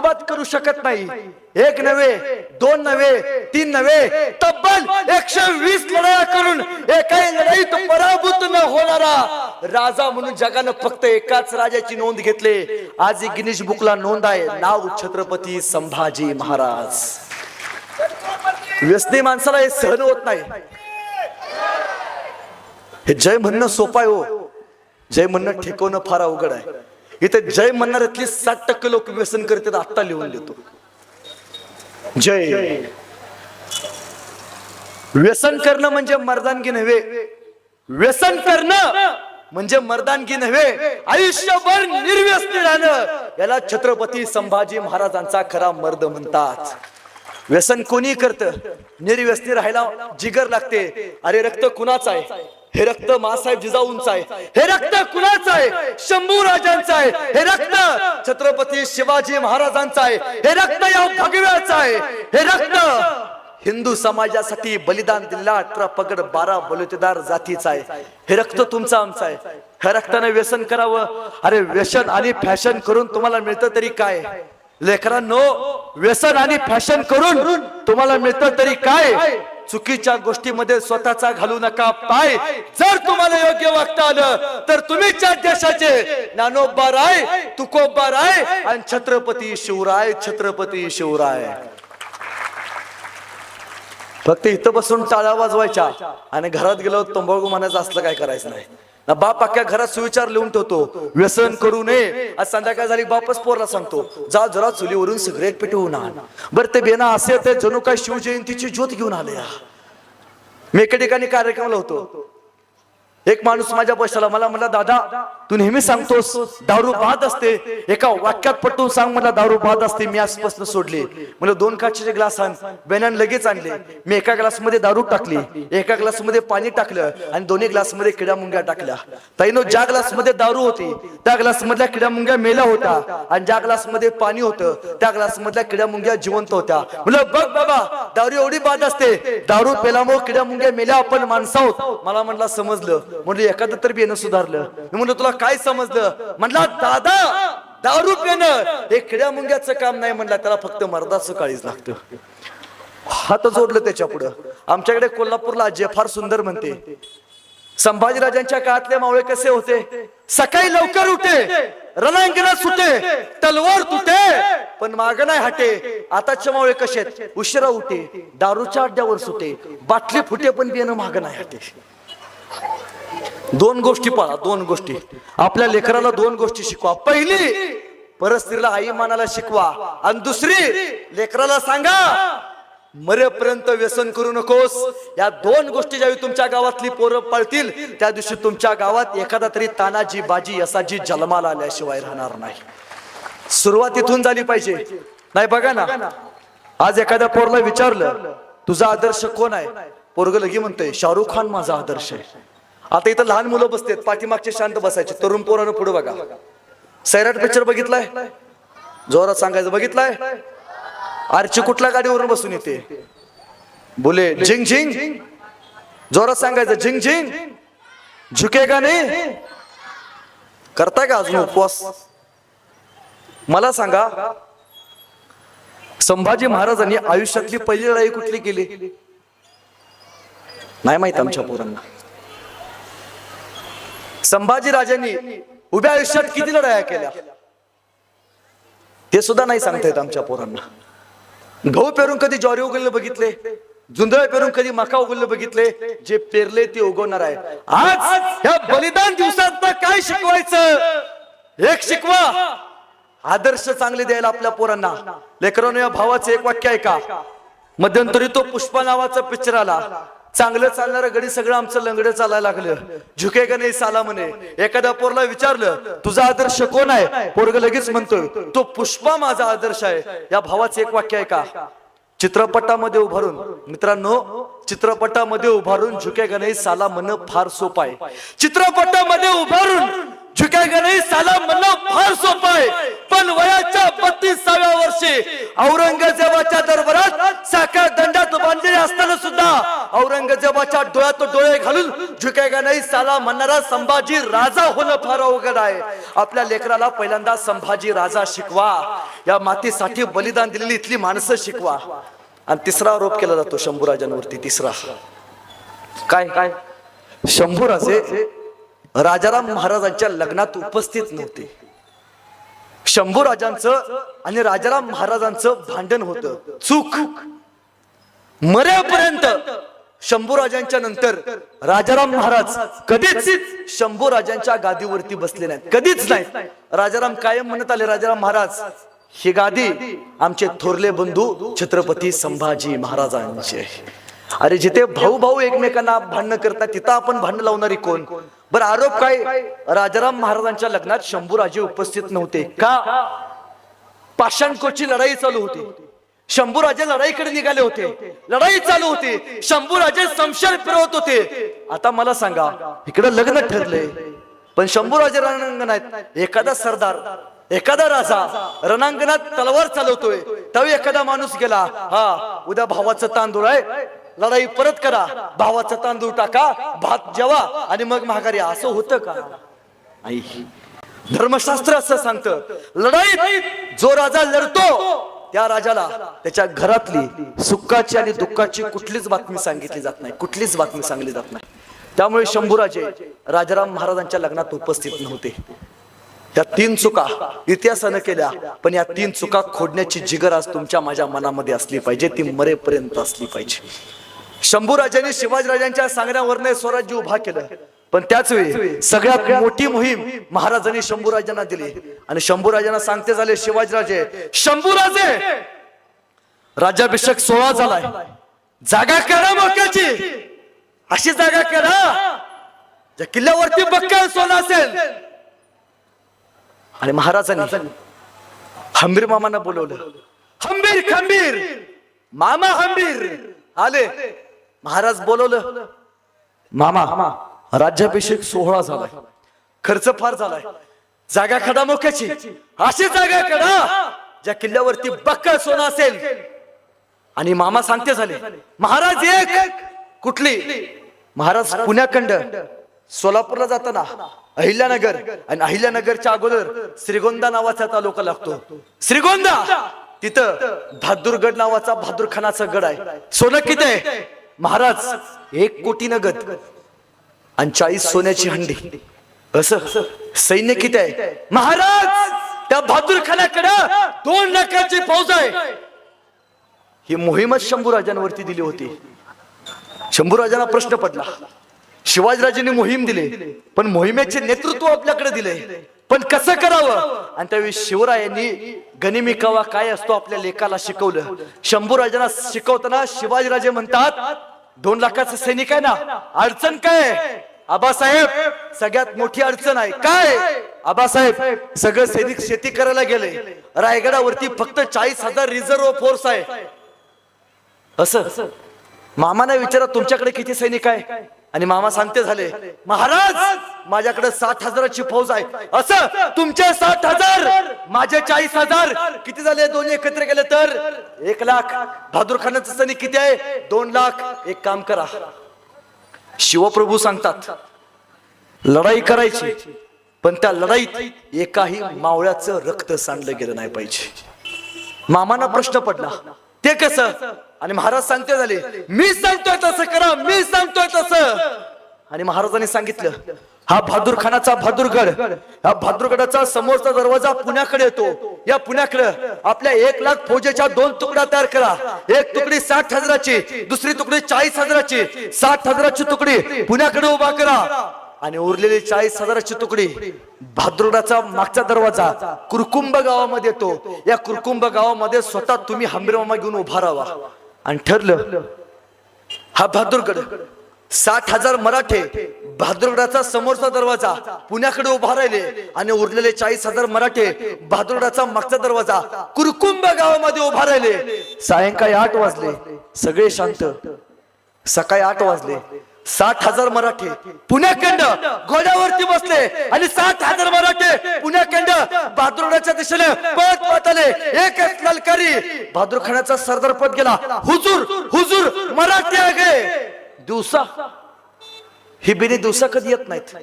अजिबात करू शकत नाही. एक नव्हे, दोन नव्हे, तीन नव्हे, तब्बल 120 लढाया करून एकाही लढाईत पराभूत न होणारा राजा म्हणून जगानं फक्त एकाच राजाची नोंद घेतली. आज गिनीज बुकला नोंद आहे, नाव छत्रपती संभाजी महाराज. व्यसनी माणसाला हे सहन होत नाही. हे जय म्हणणं सोपं आहे हो, जय म्हणणं ठेकवणं फार अवघड आहे. इथे जय म्हणणाऱ्यातली 60% लोक व्यसन करतात. आत्ता लिहून देतो जय. व्यसन करणं म्हणजे मर्दानगी नव्हे, व्यसन करणं म्हणजे मर्दानगी नव्हे, आयुष्यभर निर्व्यसनी राहणं याला छत्रपती संभाजी महाराजांचा खरा मर्द म्हणतात. व्यसन कोणी करतं, निर्व्यसनी राहायला जिगर लागते. अरे रक्त कुणाचं आहे? हे रक्त मासाहेब जिजाऊंचं आहे. हे रक्त कुणाचं आहे? शंभू राजांचं आहे. हे रक्त छत्रपती शिवाजी महाराजांचं आहे. हे रक्त या भगव्याचं आहे. हे रक्त हिंदू समाजासाठी बलिदान दिलेला 18 पगड 12 बलुतेदार जातीचा आहे. हे रक्त तुमचं आमचं आहे. ह्या रक्ताने व्यसन करावं. अरे व्यसन आणि फॅशन करून तुम्हाला मिळतं तरी काय? लेकरांनो, व्यसन आणि फॅशन करून तुम्हाला मिळतं तरी काय? चुकीच्या गोष्टीमध्ये स्वतःचा घालू नका पाय. जर तुम्हाला योग्य वागता आलं तर तुम्हीच्या देशाचे ज्ञानोबा राय, तुकोबा राय आणि छत्रपती शिवराय, छत्रपती शिवराय. फक्त इथं बसून टाळ्या वाजवायच्या आणि घरात गेलो तंबाखू म्हणायचं असलं काय करायचं नाही ना. बाप अख्ख्या घरात सुविचार लिहून ठेवतो, व्यसन करू नये. आज संध्याकाळ झाली बापच पोरला सांगतो, जा जरा चुलीवरून सिगरेट पेटवून आण. बरं ते बेना असे ते जणू काय शिवजयंतीची ज्योत घेऊन आले. मी एका ठिकाणी कार्यक्रमाला होतो. एक माणूस माझ्या पैशाला मला म्हणला, दादा तू नेहमी सांगतोस दारू बाद असते, एका वाक्यात पटवून सांग मला दारू बाद असते. मी आजपासून सोडली. मला 2 काचेचे ग्लास आण. बेनान लगेच आणले. मी एका ग्लास मध्ये दारू टाकली, एका ग्लास मध्ये पाणी टाकलं आणि दोन्ही ग्लास मध्ये किड्या मुंग्या टाकल्या. ताईनो, ज्या ग्लास मध्ये दारू होती त्या ग्लास मधल्या किड्या मुंग्या मेल्या होत्या आणि ज्या ग्लास मध्ये पाणी होतं त्या ग्लास मधल्या किड्या मुंग्या जिवंत होत्या. म्हणलं बघ बाबा, दारू एवढी बाद असते, दारू पेल्यामुळे किड्या मुंग्या मेल्या, आपण माणसं आहोत. मला म्हणला समजलं. म्हणलं एखादं तरी बेनं सुधारलं. मी म्हणलं तुला काय समजलं? म्हणला दादा, दारू पिणं हे किड्या मुंग्याचं काम नाही. म्हणला त्याला फक्त मर्दाचं काळीज लागतं. हात जोडलं त्याच्या पुढं. आमच्याकडे कोल्हापूरला जे फार सुंदर म्हणते, संभाजीराजांच्या काळातले मावळे कसे होते? सकाळी लवकर उठे, रणांगणात सुटे, तलवार तुटे पण माग नाही हटे. आताचे मावळे कसे आहेत? उशिरा उठे, दारूच्या अड्ड्यावर सुटे, बाटली फुटे पण पिणं माग नाही हटे. 2 गोष्टी पाळा, 2 गोष्टी. आपल्या लेकराला 2 गोष्टी शिकवा. पहिली, परस्त्रीला आई मानाला शिकवा आणि दुसरी, लेकराला सांगा मरेपर्यंत व्यसन करू नकोस. या 2 गोष्टी ज्यावेळी तुमच्या गावातली पोरं पळतील त्या दिवशी तुमच्या गावात एखादा तरी तानाजी बाजी असाजी जन्माला आल्याशिवाय राहणार नाही. सुरुवात इथून झाली पाहिजे. नाही बघा ना, आज एखाद्या पोरला विचारलं तुझा आदर्श कोण आहे? पोरग लगी म्हणतोय शाहरुख खान माझा आदर्श आहे. आता इथं लहान मुलं बसतात, पाठीमागचे शांत बसायचे. तरुण पोरानं पुढे बघा. सैराट पिक्चर बघितलाय? जोरात सांगायचं बघितलाय? आरची कुठल्या गाडीवरून बसून येते? बोले झिंग झिंग. जोरात सांगायचं झिंग झिंग. झुकेगा नाही? करताय का अजून उपवास? मला सांगा, संभाजी महाराजांनी आयुष्यातली पहिली लढाई कुठली केली? नाही माहित आमच्या पोरांना. संभाजी राजांनी उभ्या आयुष्यात किती लढाया केल्या ते सुद्धा नाही सांगता येत आमच्या पोरांना. गहू पेरून कधी ज्वारी उगवलं बघितले? जुंधळ पेरून कधी मका उगवलं बघितले? जे पेरले ते उगवणार आहे. आज या बलिदान दिवसात काय शिकवायचं? एक शिकवा, आदर्श चांगले द्यायला आपल्या पोरांना. लेकरांनो, या भावाचं एक वाक्य आहे का? मध्यंतरी तो पुष्पा नावाचा पिक्चर आला. चांगलं चालणारं गडी सगळं आमचं लंगडं चालायला लागलं. झुकेगा नाही साला म्हणे. एखाद्या पोरला विचारलं तुझा आदर्श कोण आहे? पोरग लगेच म्हणतोय तो पुष्पा माझा आदर्श आहे. या भावाचं एक वाक्य आहे का? चित्रपटामध्ये उभारून, मित्रांनो, चित्रपटामध्ये उभारून झुकेगा नाही साला म्हणणं फार सोपं आहे. चित्रपटामध्ये उभारून झुकेगा नहीं साला म्हणणं फार सोपं आहे. पण वयाच्या 32व्या वर्षी औरंगजेबाच्या दरबारात साखर दंडात बांधलेले असताना सुद्धा औरंगजेब औरंगजेबाच्या डोळ्यात डोळे घालून झुकेगा नाही साला म्हणणारा संभाजी राजा होणं फार अवघड आहे. आपल्या लेकराला पहिल्यांदा संभाजी राजा शिकवा, या मातीसाठी बलिदान दिलेली इथली माणसं शिकवा. आणि तिसरा आरोप केला जातो शंभूराजांवरती. तिसरा काय काय शंभूराजे राजाराम महाराजांच्या लग्नात उपस्थित नव्हते. शंभूराजांचं आणि राजाराम महाराजांचं भांडण होतं. चूक मरेपर्यंत शंभूराजांच्या नंतर राजाराम महाराज कधीच शंभूराजांच्या गादीवरती बसले नाहीत, कधीच नाही. राजाराम कायम म्हणत आले, राजाराम महाराज ही गादी आमचे थोरले बंधू छत्रपती संभाजी महाराजांचे आहे. अरे जिथे भाऊ भाऊ एकमेकांना भांडण करतात तिथं आपण भांडण लावणारी कोण? बरं आरोप काय? राजाराम महाराजांच्या लग्नात शंभूराजे उपस्थित नव्हते का? पाषाणकोटची लढाई चालू होती, शंभूराजे लढाईकडे निघाले होते, लढाई चालू होती, शंभूराजे शमशेर फिरवत होते. आता मला सांगा, इकडे लग्न ठरले पण शंभूराजे रणांगणात आहेत. एखादा सरदार एखादा राजा रणांगणात तलवार चालवतोय, त्यावेळी एखादा माणूस गेला, हा उद्या भावाचं तांदूळ आहे, लढाई परत करा, भावाचा तांदूळ टाका, भात जेवा आणि मग माघारी. असं होतं का? आई धर्मशास्त्र असं सांगतं, लढाईत जो राजा लढतो त्या राजाला त्याच्या घरातली सुखाची आणि दुःखाची कुठलीच बातमी सांगितली जात नाही, कुठलीच बातमी सांगली जात नाही. त्यामुळे शंभूराजे राजाराम महाराजांच्या लग्नात उपस्थित नव्हते. त्या 3 चुका इतिहासानं केल्या, पण या 3 चुका खोडण्याची जिगर आज तुमच्या माझ्या मनामध्ये असली पाहिजे, ती मरेपर्यंत असली पाहिजे. शंभूराजांनी शिवाजीराजांच्या सांगण्यावरने स्वराज्य उभा केलं, पण त्याच वेळी सगळ्यात मोठी मोहीम महाराजांनी शंभूराजांना दिली. आणि शंभूराजांना सांगते झाले, शिवाजीराजे शंभूराजे राज्याभिषेक सोहळा झालाय, जागा करा मोक्याची, अशी जागा करा ज्या किल्ल्यावरती बक्कळ सोनं असेल. आणि महाराजांनी हंबीर मामांना बोलवलं. हंबीर खंबीर मामा हंबीर आले. महाराज बोलवलं, मामा राज्याभिषेक सोहळा झालाय, खर्च फार झालाय, जागा खडा मोक्याची, अशी जागा कडा ज्या किल्ल्यावरती बक्कळ सोनं असेल. आणि मामा सांगते झाले, महाराज एक कुठली? महाराज पुण्याखंड सोलापूरला जाताना अहिल्यानगर, आणि अहिल्यानगरच्या अगोदर श्रीगोंदा नावाचा तालुका लागतो. श्रीगोंदा तिथं बहादूरगड नावाचा बहादूरखानाचा गड आहे. सोनं किती आहे? महाराज 1 कोटी नगद आणि 40 सोन्याची हंडी. असं सैन्य किती आहे? महाराज त्या बहादूरखानाकडे 2 लाखाची फौज आहे. ही मोहीमच शंभूराजांवरती दिली होती. शंभूराजांना प्रश्न पडला, शिवाजीराजांनी मोहीम दिली, पण मोहिमेचे नेतृत्व आपल्याकडे दिले, पण कसं करावं? आणि त्यावेळी शिवरायांनी गनिमी कावा काय असतो आपल्या लेखाला शिकवलं. शंभूराजांना शिकवताना शिवाजीराजे म्हणतात, 2 लाखाचं सैनिक आहे ना, अडचण काय? आबासाहेब सगळ्यात मोठी अडचण आहे काय? आबासाहेब सगळं सैनिक शेती करायला गेले, रायगडावरती फक्त 40,000 रिझर्व्ह फोर्स आहे. असं मामाने विचारा, तुमच्याकडे किती सैनिक आहे? आणि मामा सांगते झाले, महाराज माझ्याकडे 60,000ची फौज आहे. असं तुमचे 60,000 माझे 40,000 किती झाले? 2 एकत्र केले तर 1 लाख. बहादूरखानाचं सैनिक किती आहे? 2 लाख. एक काम करा, शिवप्रभू सांगतात लढाई करायची, पण त्या लढाईत एकाही मावळ्याचं रक्त सांडलं गेलं नाही पाहिजे. मामांना प्रश्न पडला, ते कसं? आणि महाराज सांगते झाले, मी सांगतोय तसं करा, मी सांगतोय तसं. आणि महाराजांनी सांगितलं, हा बहादूरखानाचा बहादूरगड, हा बहादूरगडाचा समोरचा दरवाजा पुण्याकडे येतो. या पुण्याकडे आपल्या 1 लाख फौजेच्या 2 तुकड्या तयार करा. एक तुकडी 60,000ची, दुसरी तुकडी 40,000ची. 60,000ची तुकडी पुण्याकडे उभा करा आणि उरलेली 40,000ची तुकडी बहादूरगडाचा मागचा दरवाजा कुरकुंभ गावामध्ये येतो. या कुरकुंभ गावामध्ये स्वतः तुम्ही हंबीर मामा घेऊन उभा राहा. आणि ठरलं, हा बहादूरगड 60,000 मराठे बहादूरगडाचा समोरचा दरवाजा पुण्याकडे उभा राहिले आणि उरलेले 40,000 मराठे बहादूरगडाचा मागचा दरवाजा कुरकुंभ गावामध्ये उभा राहिले. सायंकाळी 8 वाजले, सगळे शांत. सकाळी 8 वाजले, 60,000 मराठे पुण्याखंड घोड्यावरती बसले आणि 60,000 मराठे पुण्याखंड बहादूरगडाच्या दिशेने पळत पळत आले. एकच ललकारी बहादूरखानाचा सरदार पद गेला, हुजूर हुजूर मराठे आ गए. दिवसा ही बिने दिवसा कधी येत नाहीत,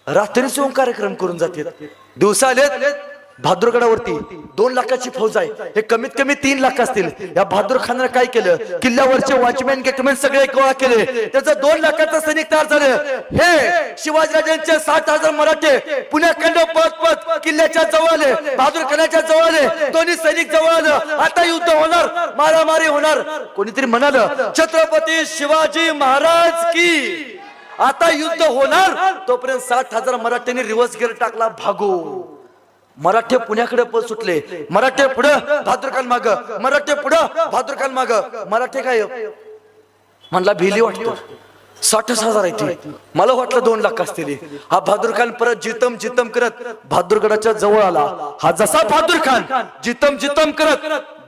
रात्रीच येऊन कार्यक्रम करून जातात. दिवसा आलेत बहादूरगडावरती 2 लाखाची फौज आहे, हे कमीत कमी 3 लाख असतील. या बहादूर खानाने काय केलं, किल्ल्यावरचे वॉचमॅन गेटमॅन सगळे गोळा केले, त्याचं 2 लाखाचं सैनिक तयार झालं. हे शिवाजीराजांचे 60,000 मराठे पुण्याकडे पळत पळत किल्ल्याच्या जवळ आले, बहादूर खानाच्या जवळ आले, दोन्ही सैनिक जवळ आलं. आता युद्ध होणार, मारामारी होणार. कोणीतरी म्हणालं छत्रपती शिवाजी महाराज की, आता युद्ध होणार. तोपर्यंत 60,000 मराठ्यांनी रिव्हर्स गिअर टाकला, भागो. मराठे पुण्याकडे पळ सुटले, मराठे पुढे बहादूर खान माग, मराठे पुढे बहादूर खान माग. मराठे काय म्हणला भिली वाटतो, 60,000 आहे. मला वाटलं 2 लाख असतील. हा बहादूर खान परत जितम करत बहादूरगडाच्या जवळ आला. हा जसा बहादूर खान जितम करत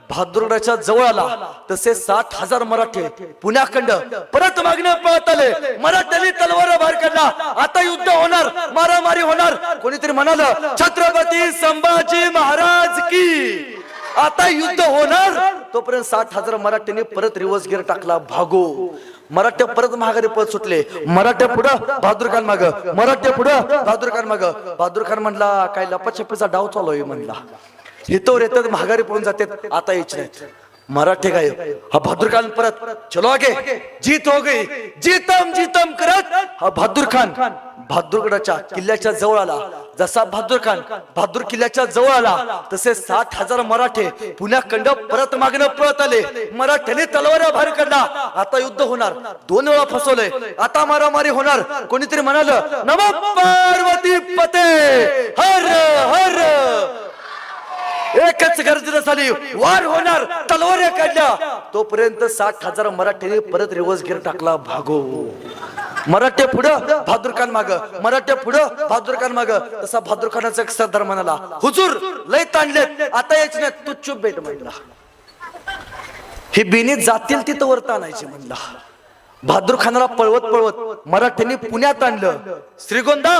बहादूरगडाच्या जवळ आला, तसे 60,000 मराठे पुण्याकडं परत मागणं पळत आले. मराठ्यांनी तलवार बाहेर काढला, आता युद्ध होणार, मारामारी होणार. कोणीतरी म्हणालं छत्रपती संभाजी महाराज की, आता युद्ध होणार. तोपर्यंत 60,000 मराठ्यांनी परत रिव्हर्स गिअर टाकला, भागो. मराठे परत महागारी पळत सुटले, मराठे पुढे बहादूर खान माग, मराठे पुढे बहादूर खान माग. बहादूर खान म्हणला काय लपाछपीचा डाव चालू आहे म्हणला, हितोर येतात महागारी पळून जातात, आता यायचे नाहीत. मराठे काय हा बहादूर खान परत चलो आगे, जीत हो गई, जितम करत हा बहादूर खान बहादूरगडाच्या किल्ल्याच्या जवळ आला. जसा बहादूर खान बहादूर किल्ल्याच्या जवळ आला, तसे 60,000 मराठे पुण्याकडं परत मागणं पळत आले. मराठ्याने तलवार बाहेर काढला, आता युद्ध होणार. 2 वेळा फसवलंय, आता मारामारी होणार. कोणीतरी म्हणालं नमो पार्वती पते हर हर. एकच गर्जना झाली, वार होणार, तलवार काढल्या. तोपर्यंत 60,000 मराठ्यांनी परत रिव्हर्स गिअर टाकला, भागो. मराठे पुढं बहादूर खान माग, मराठे पुढं बहादूर खान माग. तसा बहादूर खानाचा एक सरदार म्हणाला हुजूर लय ताणलेत, आता यायच नाही, तू चुप बैठ म्हणला. हे बिनी जातील तिथं वरता आणायचे म्हणला. बहादूर खानाला पळवत मराठ्यांनी पुण्यात आणलं. श्रीगोंदा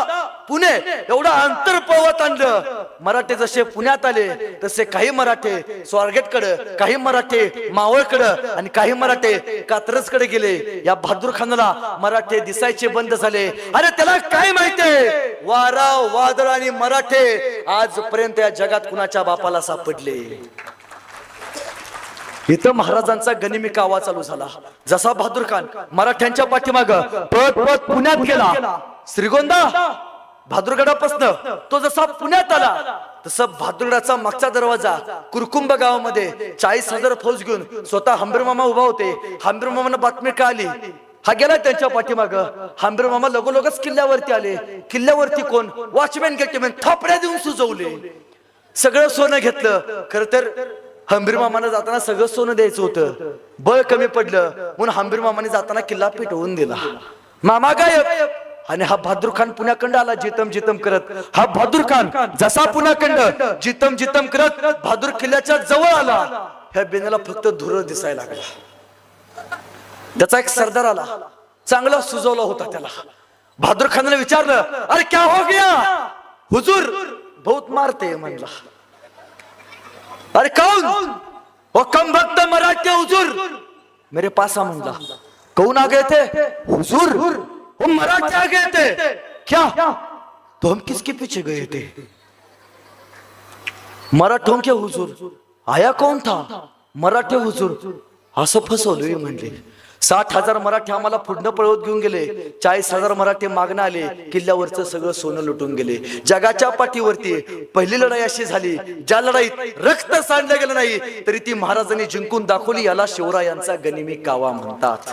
पुणे एवढं अंतर पळवत आणलं. मराठे जसे पुण्यात आले, तसे काही मराठे स्वारगेटकडे, काही मराठे मावळकडे आणि काही मराठे कात्रजकडे गेले. या बहादूर खानाला मराठे दिसायचे बंद झाले. अरे त्याला काय माहितीये, वारा वादळ आणि मराठे आजपर्यंत या जगात कुणाच्या बापाला सापडले. इथं महाराजांचा गनिमी कावा चालू झाला. जसा बहादूर खान मराठ्यांच्या पाठीमाग पळत पुण्यात गेला, श्रीगोंदा बहादूरगडापासून तो जसा पुण्यात आला, तसं बहादूरगडाचा मागचा दरवाजा कुरकुंब गावामध्ये 40,000 फौज घेऊन स्वतः हंबीरमामा उभा होते. हंबीरमामांना बातमी कळाली, हा गेला त्यांच्या पाठीमाग. हंबीरमामा लगोलगच किल्ल्यावरती आले. किल्ल्यावरती कोण, वॉचमॅन गेटमॅन थापड्या देऊन सुजवले. सगळं सोनं घेतलं. खर तर हंबीर मामाने जाताना सगळं सोनं द्यायचं होतं, बळ कमी पडलं म्हणून हंबीर मामाने जाताना किल्ला पेटवून दिला. मामा गायब. आणि हा बहादूर खान पुण्याकडं आला जितम करत. हा बहादूर खान जसा पुण्याकडं जितम करत बहादूर किल्ल्याच्या जवळ आला, ह्या बेण्याला फक्त धुर दिसायला लागला. त्याचा एक सरदार आला, चांगला सुजवला होता. त्याला बहादूर खानाने विचारलं अरे क्या हो गया हुजूर, बहुत मारते म्हणला. अरे कौन, वो कम भक्त मराठे हुजूर मेरे पास आ म्हणला. कौन आ गए थे हुजूर, वो मराठे आ गए थे. क्या, तो हम किसके पीछे गए थे. मराठों के हुजूर. आया कौन था, मराठे हुजूर. असं फसवलोय म्हणले. 60,000 मराठे आम्हाला पुढनं पळवत घेऊन गेले. 40,000 मराठे मागणं आले. किल्ल्यावरचं सगळं सोनं लुटून गेले. जगाच्या पाठीवरती पहिली लढाई अशी झाली, ज्या लढाईत रक्त सांडलं गेलं नाही तरी ती महाराजांनी जिंकून दाखवली. याला शिवरायांचा गनिमी कावा म्हणतात.